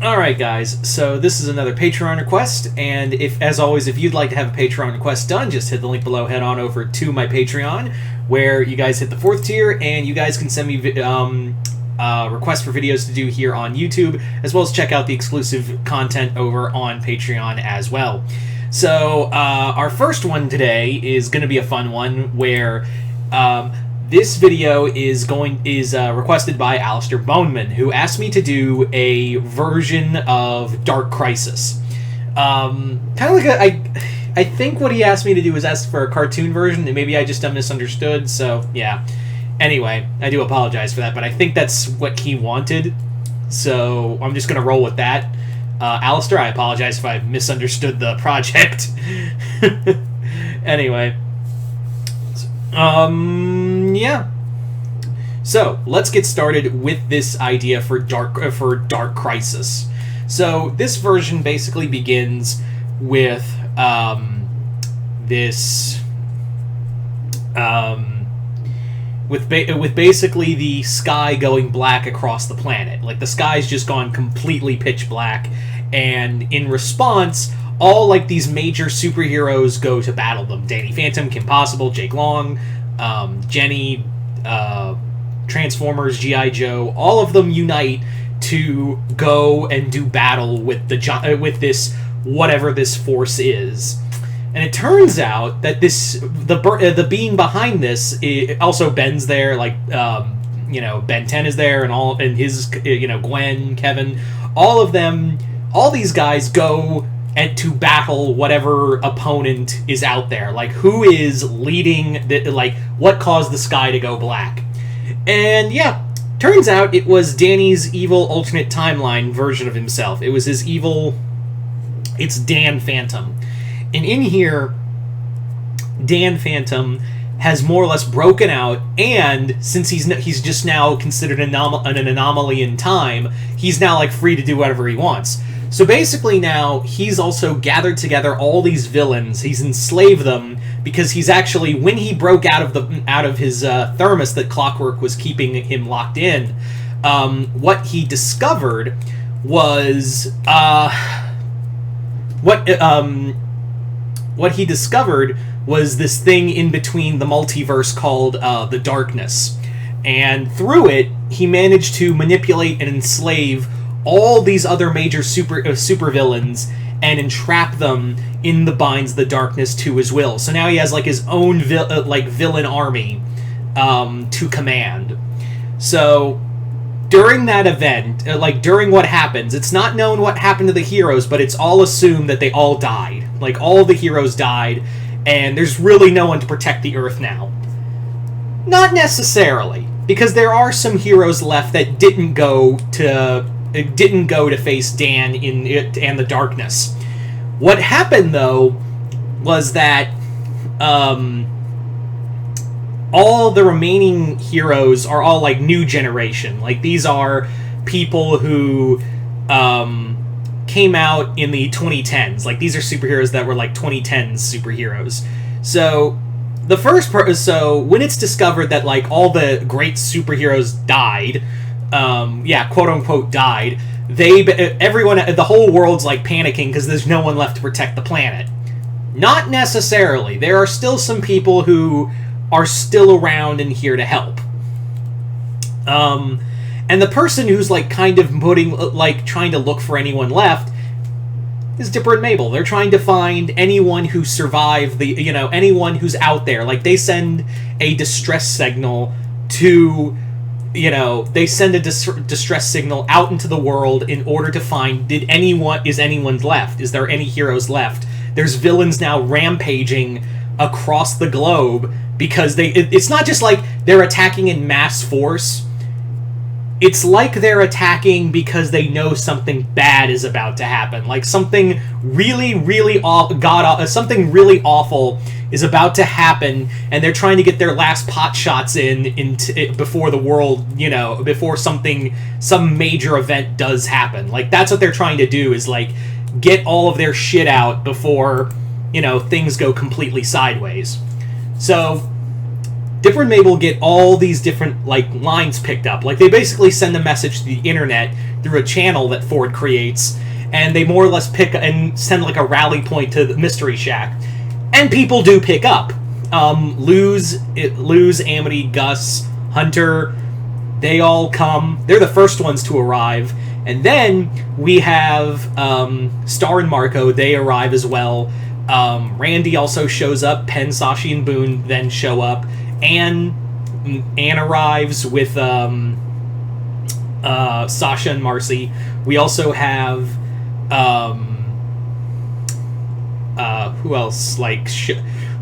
Alright guys, so this is another Patreon request, and as always, if you'd like to have a Patreon request done, just hit the link below, head on over to my Patreon, where you guys hit the 4th tier, and you guys can send me requests for videos to do here on YouTube, as well as check out the exclusive content over on Patreon as well. So, our first one today is going to be a fun one, where this video is requested by Alistair Boneman, who asked me to do a version of Dark Crisis. Kind of like I think what he asked me to do is ask for a cartoon version, and maybe I just misunderstood, so yeah. Anyway, I do apologize for that, but I think that's what he wanted, so I'm just going to roll with that. Alistair, I apologize if I misunderstood the project. Anyway. Yeah. So, let's get started with this idea for Dark Crisis. So, this version basically begins with, with basically the sky going black across the planet. Like, the sky's just gone completely pitch black, and in response, all, like, these major superheroes go to battle them. Danny Phantom, Kim Possible, Jake Long, Jenny, Transformers, G.I. Joe, all of them unite to go and do battle with this, whatever this force is. And it turns out that the being behind this, also Ben's there, like, Ben 10 is there, and his, Gwen, Kevin, all of them, all these guys go and to battle whatever opponent is out there. Like, who is leading, what caused the sky to go black? And yeah, turns out it was Danny's evil alternate timeline version of himself. It was his evil, it's Dan Phantom. And in here, Dan Phantom has more or less broken out, and since he's just now considered an anomaly in time, he's now, like, free to do whatever he wants. So basically now, he's also gathered together all these villains, he's enslaved them, because he's actually, when he broke out of his thermos that Clockwork was keeping him locked in, what he discovered was, what he discovered was this thing in between the multiverse called the Darkness. And through it, he managed to manipulate and enslave all these other major supervillains and entrap them in the binds of the Darkness to his will. So now he has, like, his own villain army to command. So during that event, during what happens, it's not known what happened to the heroes, but it's all assumed that they all died. Like, all the heroes died, and there's really no one to protect the Earth now. Not necessarily, because there are some heroes left that didn't go to face Dan and the Darkness. What happened, though, was that all the remaining heroes are all, like, new generation. Like, these are people who came out in the 2010s. Like, these are superheroes that were, like, 2010s superheroes. So the first part is, so when it's discovered that, like, all the great superheroes died, quote unquote died, the whole world's, like, panicking because there's no one left to protect the planet. Not necessarily. There are still some people who are still around and here to help. And the person who's, like, kind of trying to look for anyone left is Dipper and Mabel. They're trying to find anyone who survived anyone who's out there. Like, they send a distress signal to, they send a distress signal out into the world in order to find, is anyone left? Is there any heroes left? There's villains now rampaging across the globe because it's not just like they're attacking in mass force. It's like they're attacking because they know something bad is about to happen. Like, something really, really something really awful is about to happen, and they're trying to get their last pot shots in before the world, before some major event does happen. Like, that's what they're trying to do, is, like, get all of their shit out before, things go completely sideways. So Dipper and Mabel get all these different, like, lines picked up. Like, they basically send a message to the internet through a channel that Ford creates, and they more or less pick and send like a rally point to the Mystery Shack, and people do pick up. Luz, Amity, Gus, Hunter, they all come. They're the first ones to arrive. And then we have Star and Marco. They arrive as well. Randy also shows up. Penn, Sashi, and Boone then show up. Anne arrives with Sasha and Marcy. We also have who else?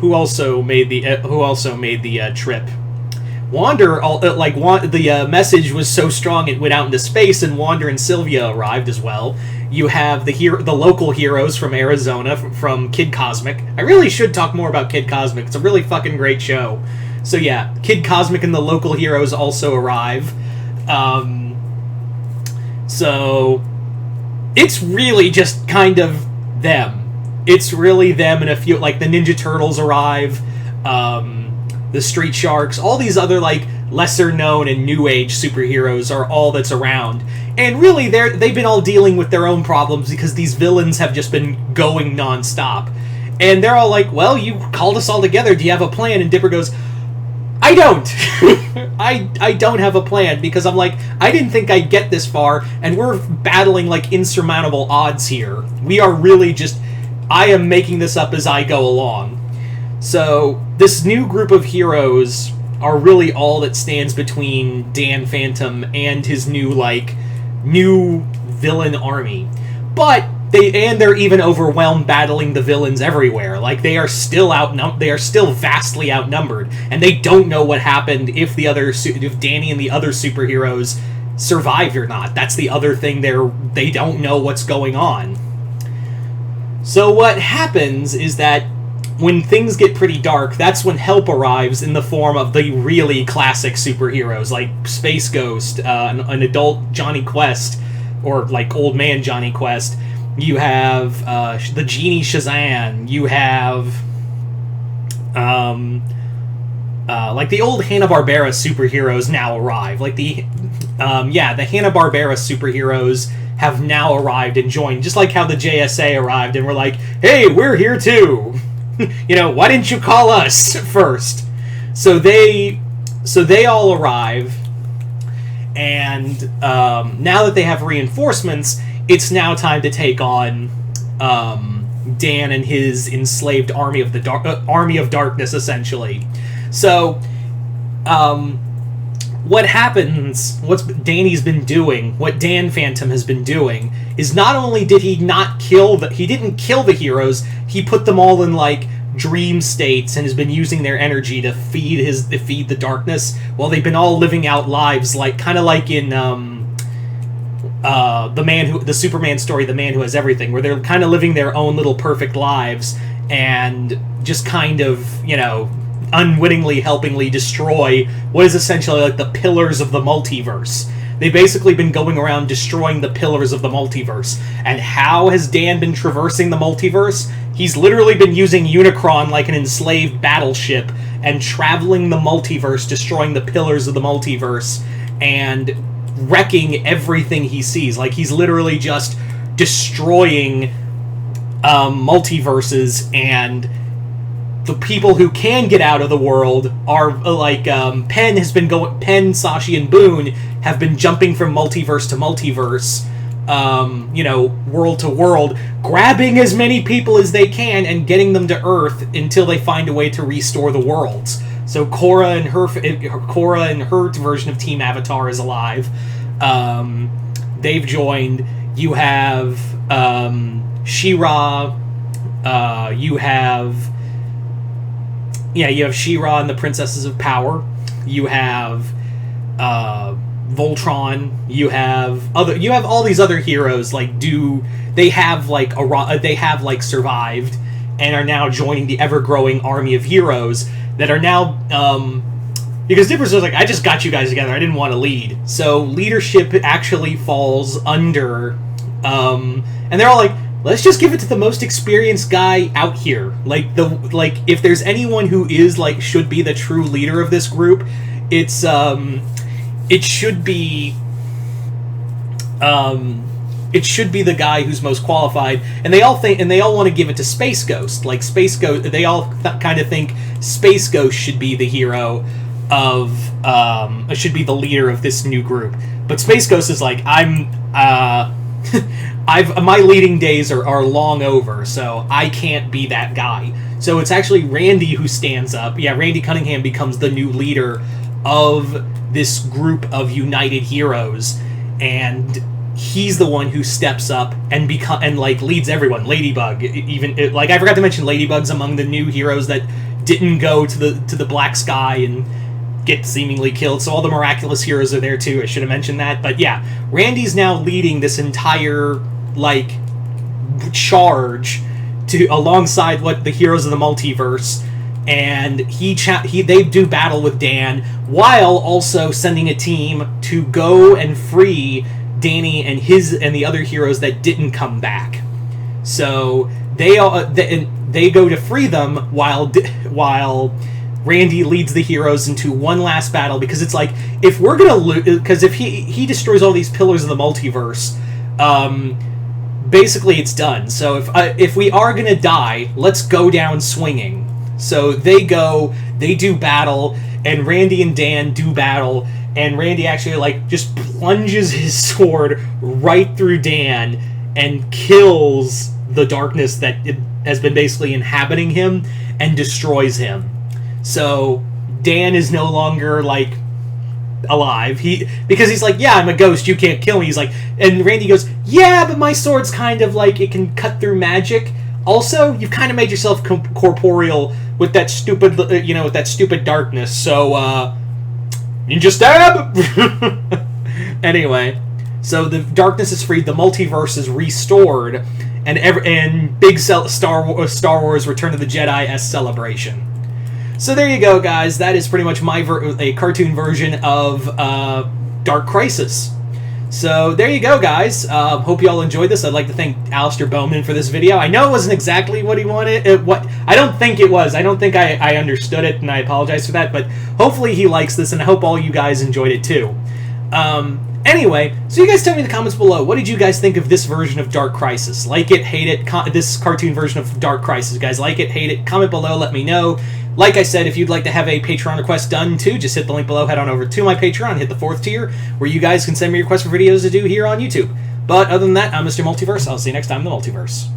Who also made the trip? Wander, the message was so strong it went out into space, and Wander and Sylvia arrived as well. You have the local heroes from Arizona, from Kid Cosmic. I really should talk more about Kid Cosmic. It's a really fucking great show. So yeah, Kid Cosmic and the local heroes also arrive. So it's really just kind of them. It's really them and a few, like the Ninja Turtles arrive, the Street Sharks, all these other like lesser known and new age superheroes are all that's around. And really they've been all dealing with their own problems because these villains have just been going nonstop. And they're all like, well, you called us all together, do you have a plan? And Dipper goes, I don't. I don't have a plan, because I'm like, I didn't think I'd get this far, and we're battling like insurmountable odds here. We are really just, I am making this up as I go along. So this new group of heroes are really all that stands between Dan Phantom and his new villain army. But they're even overwhelmed battling the villains everywhere. Like, they are still vastly outnumbered, and they don't know what happened if Danny and the other superheroes survived or not. That's the other thing, they don't know what's going on. So what happens is that when things get pretty dark, that's when help arrives in the form of the really classic superheroes, like Space Ghost, an adult Johnny Quest, or like old man Johnny Quest. You have the Genie Shazam. You have like the old Hanna-Barbera superheroes now arrive. Like the Hanna-Barbera superheroes have now arrived and joined, just like how the JSA arrived and were like, hey, we're here too. Why didn't you call us first? So they all arrive, and now that they have reinforcements, it's now time to take on Dan and his enslaved army of darkness, essentially. So, what happens? What Danny's been doing, what Dan Phantom has been doing, is not only did he didn't kill the heroes, he put them all in like dream states and has been using their energy to feed the darkness while they've been all living out lives kind of like in the Superman story, The Man Who Has Everything, where they're kind of living their own little perfect lives and just kind of, unwittingly, helpingly destroy what is essentially like the pillars of the multiverse. They've basically been going around destroying the pillars of the multiverse. And how has Dan been traversing the multiverse? He's literally been using Unicron like an enslaved battleship and traveling the multiverse, destroying the pillars of the multiverse, and wrecking everything he sees. Like, he's literally just destroying multiverses, and the people who can get out of the world are like Penn, Sashi, and Boone have been jumping from multiverse to multiverse, world to world, grabbing as many people as they can and getting them to Earth until they find a way to restore the worlds. So Korra and her version of Team Avatar is alive. They've joined. You have She-Ra. You have She-Ra and the Princesses of Power. You have Voltron. You have all these other heroes. They have survived and are now joining the ever-growing army of heroes that are now because Dipper's was like, I just got you guys together, I didn't want to lead. So leadership actually falls under and they're all like, let's just give it to the most experienced guy out here. If there's anyone who should be the true leader of this group, it should be it should be the guy who's most qualified, and they all want to give it to Space Ghost. Like Space Ghost, they all kind of think Space Ghost should be the hero of should be the leader of this new group. But Space Ghost is like, my leading days are long over, so I can't be that guy. So it's actually Randy who stands up. Yeah, Randy Cunningham becomes the new leader of this group of united heroes, and he's the one who steps up and leads everyone. Ladybug, even I forgot to mention, Ladybug's among the new heroes that didn't go to the Black Sky and get seemingly killed. So all the miraculous heroes are there too. I should have mentioned that. But yeah, Randy's now leading this entire charge alongside the heroes of the multiverse, and they do battle with Dan while also sending a team to go and free Danny and the other heroes that didn't come back. So they go to free them while Randy leads the heroes into one last battle, because it's like, if we're gonna lose, because if he destroys all these pillars of the multiverse, basically it's done. So if we are gonna die, let's go down swinging. So they do battle, and Randy and Dan do battle, and Randy actually just plunges his sword right through Dan and kills the darkness that has been basically inhabiting him and destroys him. So Dan is no longer alive. Because he's like, yeah, I'm a ghost, you can't kill me. He's like, and Randy goes, yeah, but my sword's kind of it can cut through magic. Also, you've kind of made yourself corporeal with that stupid, with that stupid darkness. So, ninja stab! Anyway, so the darkness is freed, the multiverse is restored, and big Star Wars Return of the Jedi-esque celebration. So there you go, guys. That is pretty much a cartoon version of Dark Crisis. So there you go, guys. Hope you all enjoyed this. I'd like to thank Alistair Bowman for this video. I know it wasn't exactly what he wanted. I don't think it was. I don't think I understood it, and I apologize for that. But hopefully he likes this, and I hope all you guys enjoyed it too. Anyway, so you guys tell me in the comments below, what did you guys think of this version of Dark Crisis? Like it, hate it, this cartoon version of Dark Crisis. You guys like it, hate it? Comment below, let me know. Like I said, if you'd like to have a Patreon request done too, just hit the link below, head on over to my Patreon, hit the 4th tier, where you guys can send me requests for videos to do here on YouTube. But other than that, I'm Mr. Multiverse. I'll see you next time in the Multiverse.